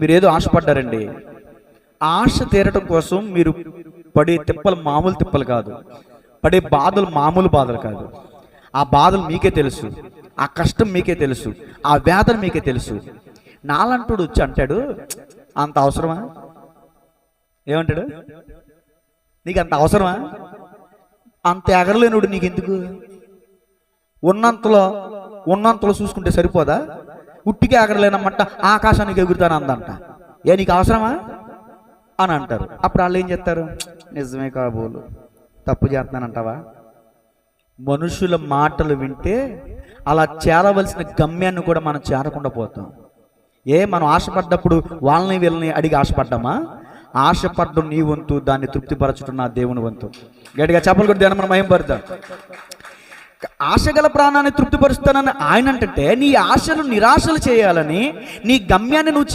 మీరు ఏదో ఆశపడ్డారండి. ఆశ తీరటం కోసం మీరు పడే తిప్పలు మామూలు తిప్పలు కాదు, పడే బాధలు మామూలు బాధలు కాదు. ఆ బాధలు మీకే తెలుసు, ఆ కష్టం మీకే తెలుసు, ఆ వేదన మీకే తెలుసు. నాలంటుడు వచ్చి అంటాడు, అంత అవసరమా? ఏమంటాడు? నీకు అంత అవసరమా? అంత ఎగరలేనుడు నీకెందుకు? ఉన్నంతలో చూసుకుంటే సరిపోదా? ఉట్టిగా ఎగరలేనమ్మంట ఆకాశానికి ఎగురుతాను అందంట. ఏ నీకు అవసరమా అని అంటారు. అప్పుడు వాళ్ళు ఏం చేస్తారు? నిజమే కాబోలు, తప్పు చేస్తున్నానంటావా? మనుషుల మాటలు వింటే అలా చేరవలసిన గమ్యాన్ని కూడా మనం చేరకుండా పోతాం. మనం ఆశపడ్డప్పుడు వాళ్ళని వీళ్ళని అడిగి ఆశపడ్డామా? ఆశపడ్డం నీ వంతు, దాన్ని తృప్తిపరచడం నా దేవుని వంతు. గట్టిగా చెప్పలు కూడా ధ్యానం మనం మహింపడతాం. ఆశగల ప్రాణాన్ని తృప్తిపరుస్తానని ఆయన అంటే నీ ఆశలు నిరాశలు చేయాలని, నీ గమ్యాన్ని నువ్వు